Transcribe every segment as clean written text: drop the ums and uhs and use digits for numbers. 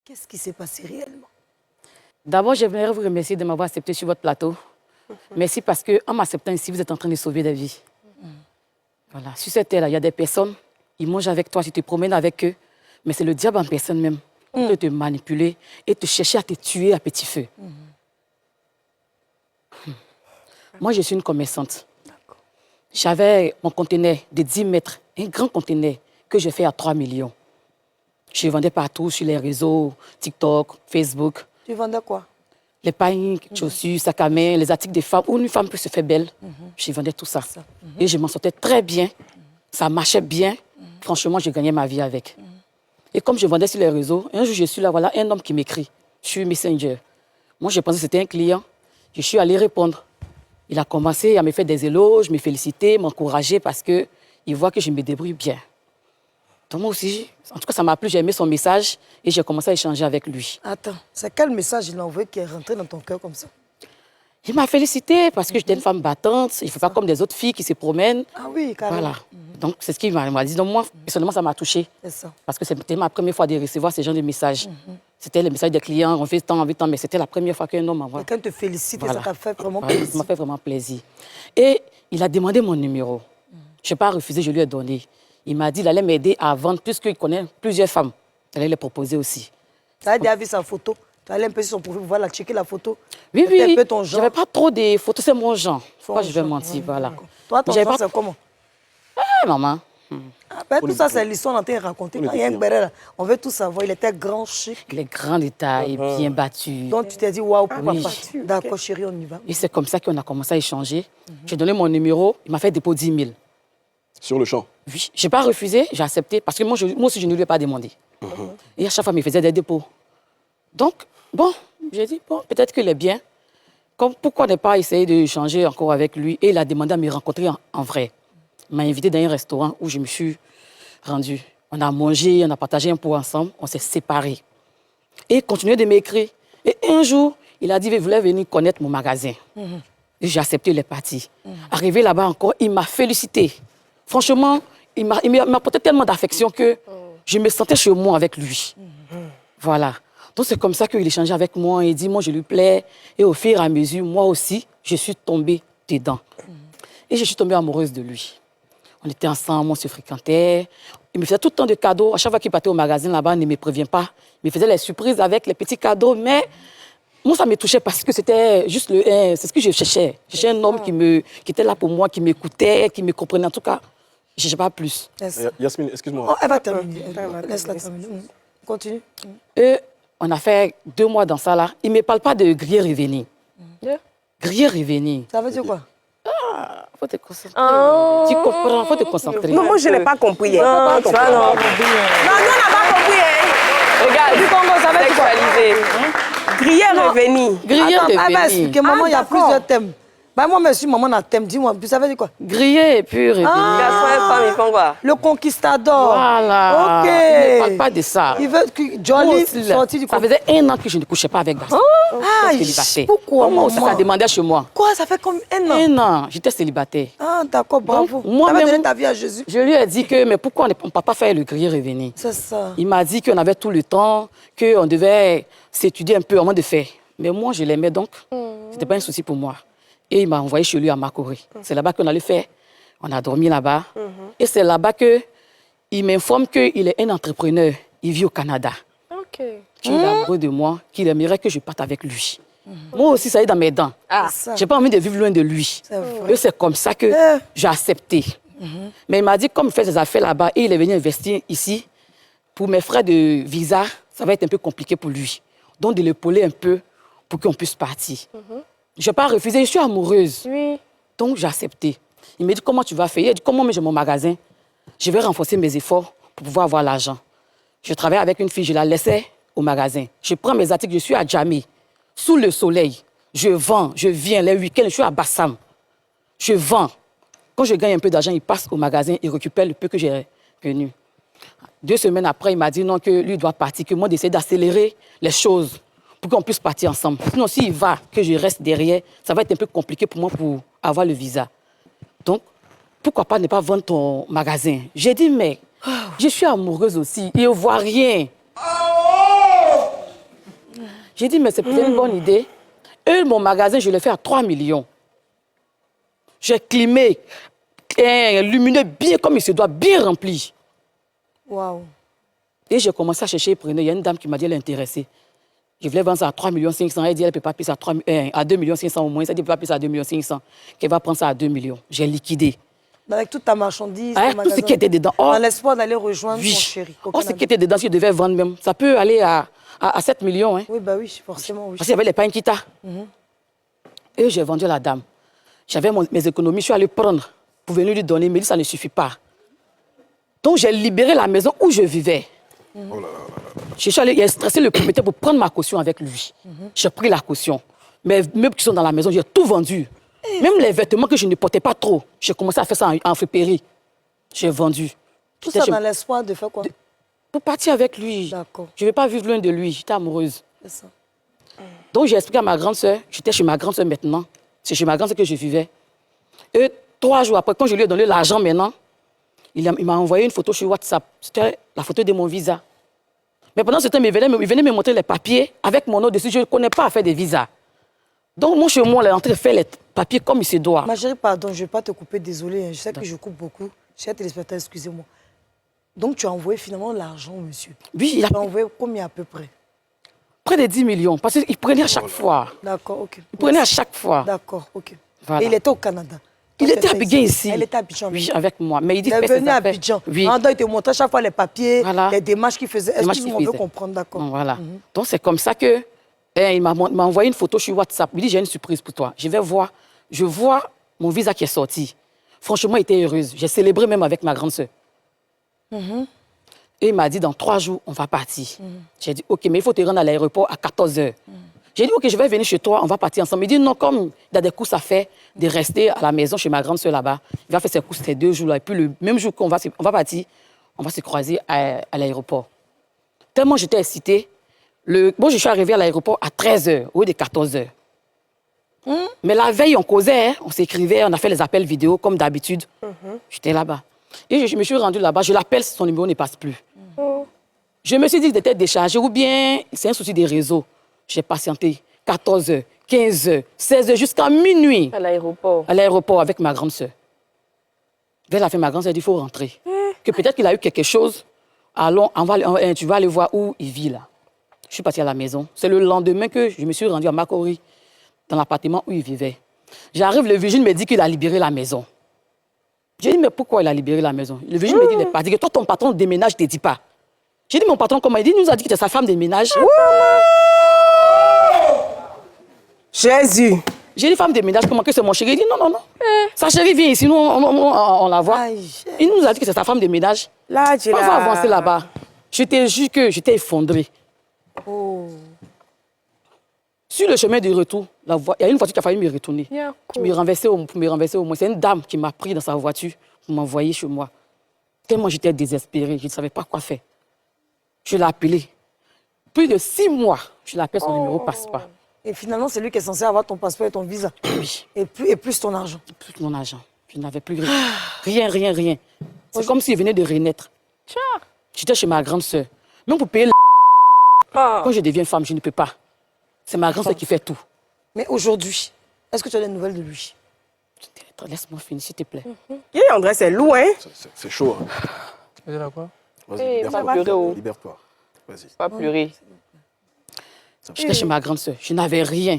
Qu'est-ce qui s'est passé réellement? D'abord, j'aimerais vous remercier de m'avoir accepté sur votre plateau. Merci parce qu'en m'acceptant ici, vous êtes en train de sauver des vies. Voilà. Sur cette terre-là, il y a des personnes, ils mangent avec toi, tu te promènes avec eux, mais c'est le diable en personne même qui peut te manipuler et te chercher à te tuer à petit feu. Moi, je suis une commerçante. J'avais mon conteneur de 10 mètres, un grand conteneur que je fais à 3 millions. Je vendais partout sur les réseaux, TikTok, Facebook. Tu vendais quoi? Les pailles, chaussures, sacs à main, les articles des femmes, où une femme peut se faire belle. Je vendais tout ça. Et je m'en sortais très bien. Ça marchait bien. Franchement, je gagnais ma vie avec. Et comme je vendais sur les réseaux, un jour, je suis là, voilà, un homme qui m'écrit sur Messenger. Moi, je pensais que c'était un client. Je suis allée répondre. Il a commencé à me faire des éloges, me féliciter, m'encourager parce qu'il voit que je me débrouille bien. Donc moi aussi, en tout cas, ça m'a plu, j'ai aimé son message et j'ai commencé à échanger avec lui. Attends, c'est quel message il a envoyé qui est rentré dans ton cœur comme ça? Il m'a félicité parce que j'étais une femme battante, il ne faut pas comme des autres filles qui se promènent. Ah oui, carrément. Voilà. Donc c'est ce qu'il m'a dit. Donc moi, personnellement, ça m'a touchée. C'est ça. Parce que c'était ma première fois de recevoir ce genre de messages. C'était le message des clients, on fait tant, mais c'était la première fois qu'un homme m'envoie. Quelqu'un te félicite et Voilà. ça t'a fait vraiment Voilà, plaisir. ça m'a fait vraiment plaisir. Et il a demandé mon numéro. Je n'ai pas refusé, je lui ai donné. Il m'a dit qu'il allait m'aider à vendre, puisqu'il connaît plusieurs femmes. Il allait les proposer aussi. Tu as déjà vu sa photo? Tu allais un peu sur son profil, voilà, checker la photo. Oui, C'était oui. un peu ton genre. J'avais pas trop de photos, c'est mon genre. Pourquoi je vais genre, mentir, voilà. Toi, ton J'avais genre, pas- c'est comment? Ah, maman. Après, tout ça, c'est l'histoire qu'on t'a raconté. Quand il y a un béret là, on veut tout savoir. Il était grand, chic. Les grands détails, bien battus. Donc, tu t'es dit, waouh, pourquoi oui. pas? D'accord, chérie, on y va. Et c'est comme ça qu'on a commencé à échanger. J'ai donné mon numéro, il m'a fait dépôt 10 000. Sur le champ. Oui, je n'ai pas refusé, j'ai accepté, parce que moi aussi, je ne lui ai pas demandé. Et à chaque fois, il me faisait des dépôts. Donc, bon, j'ai dit, bon, peut-être qu'il est bien. Comme, pourquoi ne pas essayer d'échanger encore avec lui? Et il a demandé à me rencontrer en vrai. Il m'a invité dans un restaurant où je me suis rendue. On a mangé, on a partagé un pot ensemble, on s'est séparés. Et il continuait de m'écrire. Et un jour, il a dit, il voulait venir connaître mon magasin. Et j'ai accepté, il est parti. Arrivé là-bas encore, il m'a félicité. Franchement, il m'a apporté tellement d'affection que je me sentais chez moi avec lui. Voilà. Donc c'est comme ça qu'il échangeait avec moi. Il dit, moi, je lui plais. Et au fur et à mesure, moi aussi, je suis tombée dedans. Et je suis tombée amoureuse de lui. On était ensemble, on se fréquentait. Il me faisait tout le temps de cadeaux. À chaque fois qu'il partait au magasin là-bas, il ne me prévient pas. Il me faisait les surprises avec les petits cadeaux. Mais moi, ça me touchait parce que c'était juste c'est ce que je cherchais. Je cherchais un homme qui était là pour moi, qui m'écoutait, qui me comprenait. En tout cas, je ne cherchais pas plus. Yasmine, excuse-moi. Oh, elle va terminer. Laisse-la terminer. Continue. Et on a fait 2 mois dans ça là. Il ne me parle pas de griller revenir. Griller revenir. Ça veut dire quoi? Il faut te concentrer. Tu comprends, il faut te concentrer. Non, moi, je n'ai pas compris. Non, tu vois, non. Non, nous, on n'a pas compris. Hein. Regarde, Du Congo, ça veut dire quoi? sexualisé. Griller revenir. Griller Attends, elle va revenir. expliquer. Maman, il y a d'accord. plusieurs thèmes. Bah, moi, monsieur, maman, on a thème. Dis-moi, ça veut dire quoi? Griller et puis revenir. Garçon et femme, ils font quoi? Le conquistador. Voilà. Ok. Il ne parle pas de ça. Il veut que Moi Johnny aussi, là, sorti du ça faisait 1 an que je ne couchais pas avec garçon. Ah, J'étais célibataire. pourquoi, Moi aussi, maman? ça demandait chez moi. Quoi, ça fait comme 1 an? 1 an, j'étais célibataire. Ah, d'accord, bravo. Donc, moi-même- Tu avais donné ta vie à Jésus. Je lui ai dit que, mais pourquoi on ne peut pas faire le griller revenir? C'est ça. Il m'a dit qu'on avait tout le temps, qu'on devait s'étudier un peu avant de faire. Mais moi, je l'aimais donc. Ce n'était pas un souci pour moi. Et il m'a envoyé chez lui à Makoré. C'est là-bas qu'on allait faire. On a dormi là-bas. Et c'est là-bas qu'il m'informe qu'il est un entrepreneur. Il vit au Canada. Ok. Qu'il est amoureux de moi, qu'il aimerait que je parte avec lui. Moi aussi, ça est dans mes dents. Ah. Ça. Je n'ai pas envie de vivre loin de lui. C'est vrai. Et c'est comme ça que j'ai accepté. Mais il m'a dit, comme il fait des affaires là-bas, et il est venu investir ici, pour mes frais de visa, ça va être un peu compliqué pour lui. Donc, de l'épauler un peu pour qu'on puisse partir. Je n'ai pas refusé, je suis amoureuse. Oui. Donc, j'ai accepté. Il me dit, comment tu vas faire? Il a dit, comment j'ai mon magasin? Je vais renforcer mes efforts pour pouvoir avoir l'argent. Je travaille avec une fille, je la laissais au magasin. Je prends mes articles, je suis à Djamé, sous le soleil. Je vends, je viens les week-ends, je suis à Bassam. Je vends. Quand je gagne un peu d'argent, il passe au magasin, il récupère le peu que j'ai gagné. 2 semaines après, il m'a dit non, que lui doit partir, que moi d'essayer d'accélérer les choses pour qu'on puisse partir ensemble. Sinon, s'il va, que je reste derrière, ça va être un peu compliqué pour moi pour avoir le visa. Donc, pourquoi pas ne pas vendre ton magasin? J'ai dit, mais je suis amoureuse aussi, il ne voit rien. J'ai dit, mais c'est peut-être une bonne idée. Eux, mon magasin, je l'ai fait à 3 millions. J'ai climé, lumineux, bien comme il se doit, bien rempli. Waouh. Et j'ai commencé à chercher, il y a une dame qui m'a dit, elle est intéressée. Je voulais vendre ça à 3 500 000. Elle dit, elle ne peut pas payer ça à 2 500 000 au moins. Elle dit, elle ne peut pas payer ça à 2 500 000. Qu'elle va prendre ça à 2 millions. J'ai liquidé. Avec toute ta marchandise, Avec tout ce qui était dedans. Dans l'espoir d'aller rejoindre oui. ton chéri. Oh, ce qui était dedans, si je devais vendre même, ça peut aller à 7 millions. Hein. Oui, bah oui, forcément, oui. Parce qu'il y avait les painquita. Et j'ai vendu à la dame. J'avais mes économies, je suis allée prendre pour venir lui donner, mais lui, ça ne suffit pas. Donc, j'ai libéré la maison où je vivais. Oh là là là là. Je suis allée stresser le propriétaire pour prendre ma caution avec lui. J'ai pris la caution. Mes meubles qui sont dans la maison, j'ai tout vendu. Même les vêtements que je ne portais pas trop, j'ai commencé à faire ça en friperie. J'ai vendu. Tout ça dans l'espoir de faire quoi? Pour partir avec lui. D'accord. Je ne vais pas vivre loin de lui. J'étais amoureuse. C'est ça. Donc, j'ai expliqué à ma grande sœur. J'étais chez ma grande sœur maintenant. C'est chez ma grande sœur que je vivais. Et 3 jours après, quand je lui ai donné l'argent maintenant, il m'a envoyé une photo sur WhatsApp. C'était la photo de mon visa. Mais pendant ce temps, il venait me montrer les papiers avec mon nom dessus. Je ne connais pas à faire des visas. Donc, moi, chez moi, elle est en train de faire les papiers comme il se doit. Ma chérie, pardon, je ne vais pas te couper, désolée. Je sais que je coupe beaucoup. Chers téléspectateurs, excusez-moi. Donc, tu as envoyé finalement l'argent, monsieur. Oui, il a envoyé combien à peu près? Près de 10 millions. Parce qu'il prenait à chaque fois. D'accord, ok. Il prenait à chaque fois. D'accord, ok. Voilà. Et il était au Canada? Il était à Abidjan ici. Elle était à Abidjan. Oui, avec moi. Mais il dit il est venu à Abidjan. Oui. Pendant, il te montrait chaque fois les papiers, voilà. les démarches qu'il faisait. Est-ce que vous veut comprendre, d'accord? Voilà. Donc, c'est comme ça que il m'a envoyé une photo sur WhatsApp. Il dit, j'ai une surprise pour toi. Je vais voir. Je vois mon visa qui est sorti. Franchement, il était heureuse. J'ai célébré même avec ma grande sœur. Et il m'a dit, dans 3 jours, on va partir. J'ai dit, OK, mais il faut te rendre à l'aéroport à 14 h. J'ai dit, OK, je vais venir chez toi, on va partir ensemble. Il dit, non, comme il a des courses à faire, de rester à la maison chez ma grande sœur là-bas. Il va faire ses courses ces 2 jours-là. Et puis, le même jour qu'on va partir, on va se croiser à l'aéroport. Tellement j'étais excitée. Bon, je suis arrivée à l'aéroport à 13 h, au lieu de 14 h. Mais la veille, on causait, hein, on s'écrivait, on a fait les appels vidéo comme d'habitude. J'étais là-bas. Et je me suis rendue là-bas, je l'appelle, son numéro ne passe plus. Je me suis dit qu'il était déchargé ou bien c'est un souci des réseaux. J'ai patienté 14 h, 15 h, 16 h, jusqu'à minuit. À l'aéroport. À l'aéroport avec ma grande sœur. Vers la fin, ma grande sœur a dit, il faut rentrer. Que peut-être qu'il a eu quelque chose. Allons, tu vas aller voir où il vit là. Je suis partie à la maison. C'est le lendemain que je me suis rendue à Makori, dans l'appartement où il vivait. J'arrive, le vigile me dit qu'il a libéré la maison. J'ai dit, mais pourquoi il a libéré la maison? Le vigile me dit, il n'est pas dit que toi, ton patron de ménage ne te dit pas. J'ai dit, mon patron, comment? Il dit, il nous a dit que c'était sa femme de ménage. Jésus. J'ai dit, femme de ménage, comment que c'est mon chéri? Il dit, non, non, non. Sa chérie vient ici, nous, on la voit. Il nous a dit que c'est sa femme de ménage. Là, tu On va avancer là-bas. Je te jure que j'étais effondrée. Sur le chemin du retour, il y a une voiture qui a failli me retourner. Pour me renverser au moins. C'est une dame qui m'a pris dans sa voiture pour m'envoyer chez moi. Tellement j'étais désespérée, je ne savais pas quoi faire. Je l'ai appelé. Plus de 6 mois, je l'appelle, son numéro ne passe pas. Et finalement, c'est lui qui est censé avoir ton passeport et ton visa. Oui. Et plus ton argent. Plus mon argent. Je n'avais plus rien. Rien. C'est comme s'il venait de renaître. J'étais chez ma grande sœur. Même pour payer quand je deviens femme, je ne peux pas. C'est ma grande sœur qui fait tout. Mais aujourd'hui, est-ce que tu as des nouvelles de lui? Laisse-moi finir, s'il te plaît. André, c'est lourd, hein? C'est chaud. Hein. Tu veux dire quoi? Vas-y, libère-toi. Libère-toi. Vas-y. Pas pleurer. J'étais chez ma grande sœur. Je n'avais rien.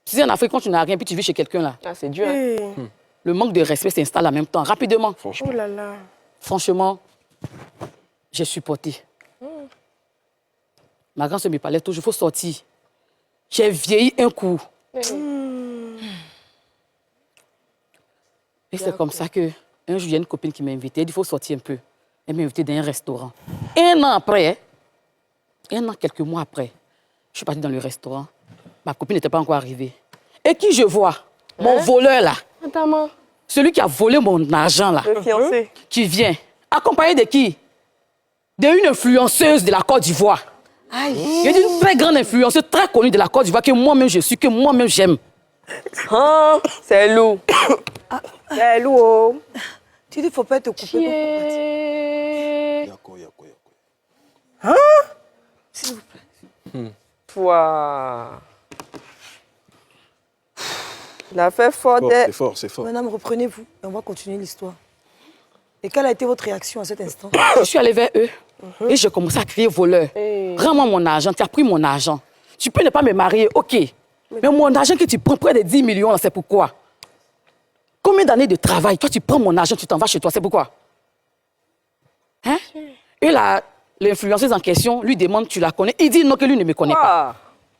Tu sais, en Afrique, quand tu n'as rien, puis tu vis chez quelqu'un là. Ah, c'est dur, hein? Le manque de respect s'installe en même temps, rapidement. Franchement. Oh là là. Franchement, j'ai supporté. Ma grande sœur me parlait toujours, il faut sortir. J'ai vieilli un coup. Et c'est comme ça que un jour, il y a une copine qui m'a invitée. Elle dit, il faut sortir un peu. Elle m'a invitée dans un restaurant. 1 an après, quelques mois après, je suis partie dans le restaurant. Ma copine n'était pas encore arrivée. Et qui je vois? Mon voleur là. Attends, Celui qui a volé mon argent là. le fiancé. Qui vient. Accompagné de qui? D'une influenceuse de la Côte d'Ivoire. Il y a une très grande influenceuse, très connue de la Côte d'Ivoire, que moi-même je suis, que moi-même j'aime. Ah, c'est lourd. C'est lourd. Tu dis, il ne faut pas te couper. Yako. S'il vous plaît. Pouah. Il a fait fort. C'est fort, c'est fort. Madame, reprenez-vous et on va continuer l'histoire. Et quelle a été votre réaction à cet instant? Je suis allée vers eux et j'ai commencé à crier voleur. Rends-moi mon argent, tu as pris mon argent. Tu peux ne pas me marier, ok. Mais mon argent que tu prends près de 10 millions, c'est pourquoi? Combien d'années de travail? Toi, tu prends mon argent, tu t'en vas chez toi, c'est pourquoi? Hein? Et l'influenceuse en question lui demande, tu la connais? Il dit non, que lui ne me connaît pas.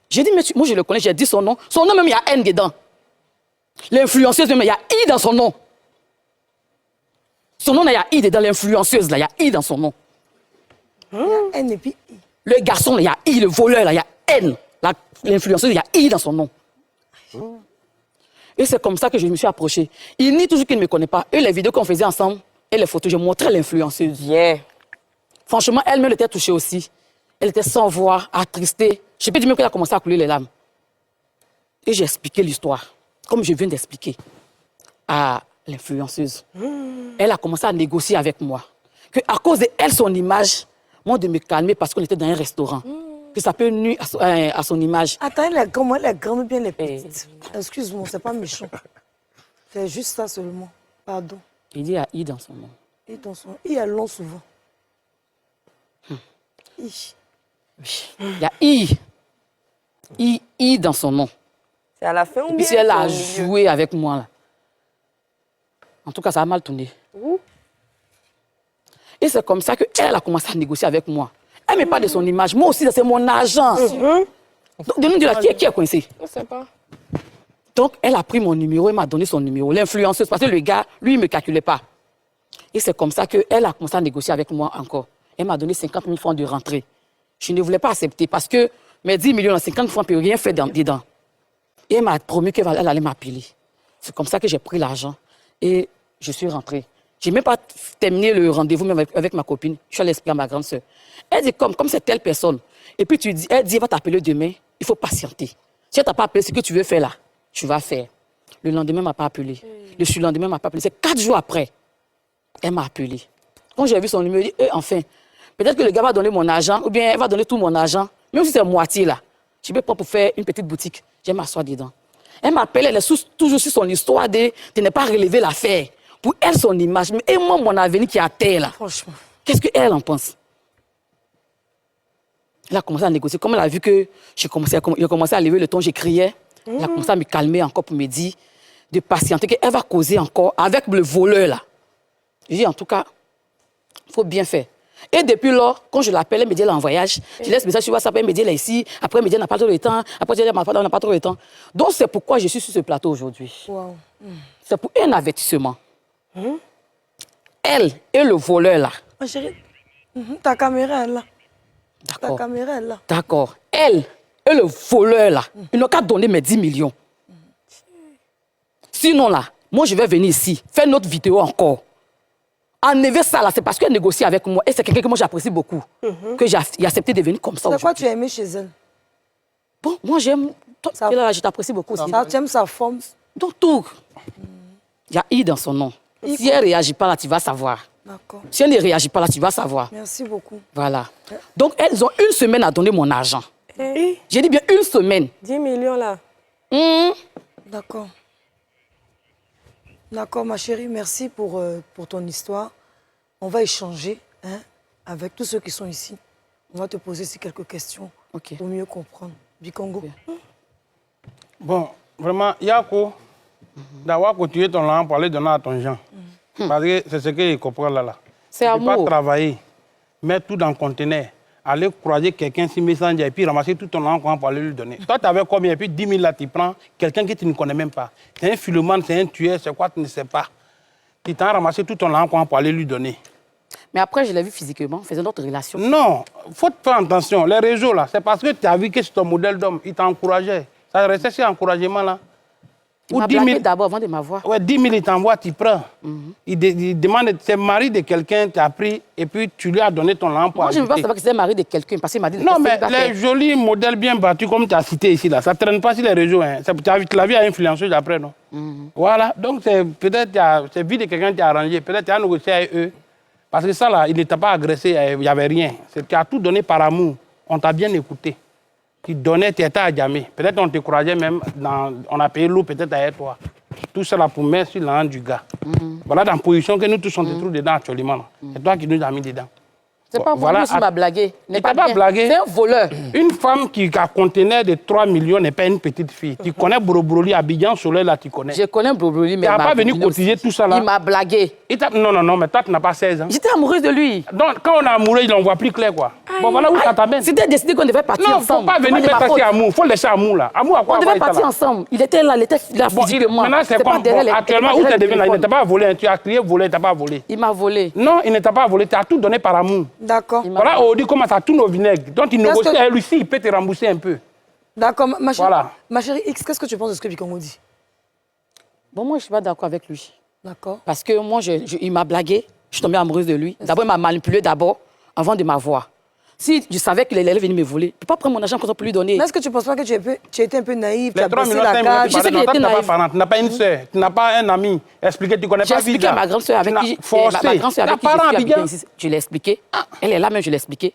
J'ai dit, mais moi je le connais, j'ai dit son nom. Son nom même, il y a N dedans. L'influenceuse même, il y a I dans son nom. Son nom, il y a I dedans, l'influenceuse, là, il y a I dans son nom. Il y a N et puis I. Le garçon, là, il y a I, le voleur, là, il y a N. L'influenceuse, il y a I dans son nom. Et c'est comme ça que je me suis approchée. Il nie toujours qu'il ne me connaît pas. Et les vidéos qu'on faisait ensemble, et les photos, je montrais l'influenceuse. Bien. Franchement, elle-même était touchée aussi. Elle était sans voix, attristée. Je peux dire même qu'elle a commencé à couler les larmes. Et j'ai expliqué l'histoire, comme je viens d'expliquer à l'influenceuse. Elle a commencé à négocier avec moi. Que à cause de elle, son image, moi de me calmer parce qu'on était dans un restaurant. Que ça peut nuire à son image. Attends, elle est grande bien les petites. Excuse-moi, c'est pas méchant. C'est juste ça seulement. Pardon. Il dit il y a I dans son nom. I est long souvent. I. Oui. Il y a I. I dans son nom. C'est à la fin ou Et puis bien si elle a au milieu? joué avec moi, là. En tout cas, ça a mal tourné. Et c'est comme ça qu'elle a commencé à négocier avec moi. Elle ne met pas de son image. Moi aussi, c'est mon argent. Donc, de nous dire qui est coincé. Je ne sais pas. Donc, elle a pris mon numéro, elle m'a donné son numéro. L'influenceuse, parce que le gars, lui, il ne me calculait pas. Et c'est comme ça qu'elle a commencé à négocier avec moi encore. Elle m'a donné 50 000 francs de rentrée. Je ne voulais pas accepter parce que mes 10 millions, 50 francs, ne peut rien faire dedans. Et elle m'a promis qu'elle allait m'appeler. C'est comme ça que j'ai pris l'argent et je suis rentrée. Je n'ai même pas terminé le rendez-vous même avec ma copine. Je suis allée expliquer à ma grande sœur. Elle dit comme c'est telle personne. Et puis elle dit, elle va t'appeler demain, il faut patienter. Si elle t'a pas appelé, ce que tu veux faire là, tu vas faire. Le lendemain, elle m'a pas appelé. Le surlendemain, elle m'a pas appelé. C'est 4 jours après, elle m'a appelé. Quand j'ai vu son numéro, je dis, enfin, peut-être que le gars va donner mon argent, ou bien elle va donner tout mon argent, même si c'est moitié là. Je peux pas pour faire une petite boutique. Je vais m'asseoir dedans. Elle m'appelle, elle est toujours sur son histoire de ne pas relever l'affaire. Pour elle, son image. Mais et moi, mon avenir qui est à terre là. Franchement. Qu'est-ce qu'elle en pense? Elle a commencé à négocier. Comme elle a vu que j'ai commencé à lever le ton, j'ai crié. Elle a commencé à me calmer encore pour me dire de patienter, qu'elle va causer encore avec le voleur là. Je dis en tout cas, il faut bien faire. Et depuis lors, quand je l'appelle, elle me dit elle est en voyage. Je laisse un message sur WhatsApp, elle me dit elle est ici. Après, elle me dit elle n'a pas trop de temps. Après, elle me dit elle n'a pas trop de temps. Donc, c'est pourquoi je suis sur ce plateau aujourd'hui. Wow. C'est pour un avertissement. Elle et le voleur là. Ma chérie, ta caméra est là. Ta D'accord. caméra est là. D'accord. Elle et le voleur là, ils n'ont qu'à donner mes 10 millions. Sinon là, moi je vais venir ici, faire notre vidéo encore. Enlever ça là, c'est parce qu'elle négocie avec moi. Et c'est quelqu'un que moi j'apprécie beaucoup. Que j'ai accepté de venir comme ça. C'est quoi tu as aimé chez elle? Bon, moi j'aime. Ça- Je t'apprécie beaucoup aussi. Tu aimes sa forme? Donc tout. Il y a I dans son nom. Si elle ne réagit pas là, tu vas savoir. D'accord. Si elle ne réagit pas là, tu vas savoir. Merci beaucoup. Voilà. Donc elles ont une semaine à donner mon argent. Et J'ai dit bien une semaine. 10 millions là. D'accord. D'accord, ma chérie, merci pour ton histoire. On va échanger avec tous ceux qui sont ici. On va te poser aussi quelques questions pour mieux comprendre. Bikongo. Bon, vraiment, Yako, d'avoir continué ton langue pour aller donner à ton gens. Parce que c'est ce qu'il comprend là. C'est Tu ne peux pas amour. travailler, mettre tout dans le conteneur, aller croiser quelqu'un sur Messenger et puis ramasser tout ton langue pour aller lui donner. Toi, tu avais combien? Et puis 10 000 là, tu prends quelqu'un que tu ne connais même pas. C'est un philomane, c'est un tueur, c'est quoi, tu ne sais pas. Tu t'en ramassé tout ton langue pour aller lui donner. Mais après, je l'ai vu physiquement, faisant notre relation. Non, il faut faire attention. Les réseaux là, c'est parce que tu as vu que c'est ton modèle d'homme, il t'a encouragé. Ça restait cet encouragement là. Il m'a blagué d'abord avant de m'avoir. Ouais, 10 000, il t'envoie, tu prends. Il demande, c'est le mari de quelqu'un, tu as pris, et puis tu lui as donné ton lampe pour Moi, je ne veux pas ajouter. savoir que c'est le mari de quelqu'un, parce qu'il m'a dit... Non, mais les jolis modèles bien battus, comme tu as cité ici, là, ça ne traîne pas sur les réseaux. Hein. Tu l'as vu à influenceuse après, non? Voilà, donc peut-être c'est vie de quelqu'un qui a arrangé, peut-être tu as négocié avec eux. Parce que ça, là, il ne t'a pas agressé, il n'y avait rien. Tu as tout donné par amour, on t'a bien écouté. tu donnais, tu étais à Djamé. Peut-être on te croisait même, on a payé l'eau peut-être avec toi. Tout cela pour mettre sur la hanche du gars. Voilà dans la position que nous tous on se trouve dedans actuellement. C'est toi qui nous as mis dedans. C'est pas voilà, vous qui m'a blagué. Il t'a pas blagué. C'est un voleur. Une femme qui a un conteneur de 3 millions n'est pas une petite fille. Tu connais Brobroli, Abidjan, Soleil, là, tu connais. Je connais Brobroli, mais... Tu n'as pas venu cotiser tout ça là. Il m'a blagué. Non, mais toi, tu n'as pas 16 ans. J'étais amoureuse de lui. Donc, quand on est amoureux, il en voit plus clair, quoi. Bon, voilà où ça t'amène. C'était décidé qu'on devait partir ensemble. Non, il ne faut pas venir mettre ça sur amour. Il faut laisser amour, là. Amour à quoi? On devait partir ensemble. Il était là, il était physiquement. Maintenant, c'est quoi? Actuellement, où tu es devenu là? Il ne t'a pas volé. Tu as crié volé, il ne t'a pas volé. Il m'a volé. Non, il ne t'a pas volé. Tu as tout donné par amour. D'accord. Voilà, on dit comment ça tourne au vinaigre. Donc, il négocie avec lui, il peut te rembourser un peu. D'accord, Voilà. Ma chérie X, qu'est-ce que tu penses de ce que Bikongo dit? Bon, moi, je ne suis pas d'accord avec lui. D'accord. Parce que moi, il m'a blagué. Je suis tombée amoureuse de lui. D'abord, il m'a manipulé avant de m'avoir. Si je savais qu'il allait venir me voler, je ne peux pas prendre mon argent pour lui donner. Mais est-ce que tu ne penses pas que tu as été un peu naïf? Tu Les as 3 baissé millions, la carte? Je sais qu'il était naïf. Tu n'as pas une soeur, tu n'as pas un ami. Expliquez, tu ne connais pas Visa. J'ai expliqué à ma grande soeur avec qui je suis ici. Je l'ai expliqué. Elle est là même, je l'ai expliqué.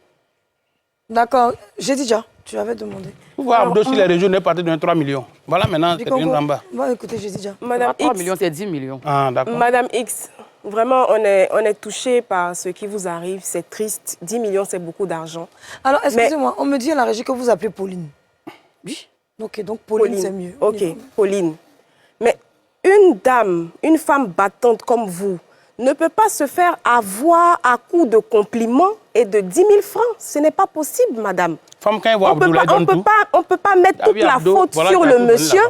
D'accord. J'ai dit déjà. Tu avais demandé. Vous voyez, Abdo, si les régions n'est pas de 3 millions. Voilà, maintenant, c'est une ramba. Va écouter, j'ai dit déjà. Madame 3 X. millions, c'est 10 millions. Ah, d'accord. Madame X, vraiment, on est touché par ce qui vous arrive. C'est triste. 10 millions, c'est beaucoup d'argent. Alors, excusez-moi, on me dit à la régie que vous appelez Pauline. Oui. Ok, donc Pauline, c'est mieux. Ok, Pauline. Mais une dame, une femme battante comme vous, ne peut pas se faire avoir à coup de compliments et de 10 000 francs. Ce n'est pas possible, madame. Femme, quand elle voit On ne peut pas mettre toute la faute sur le monsieur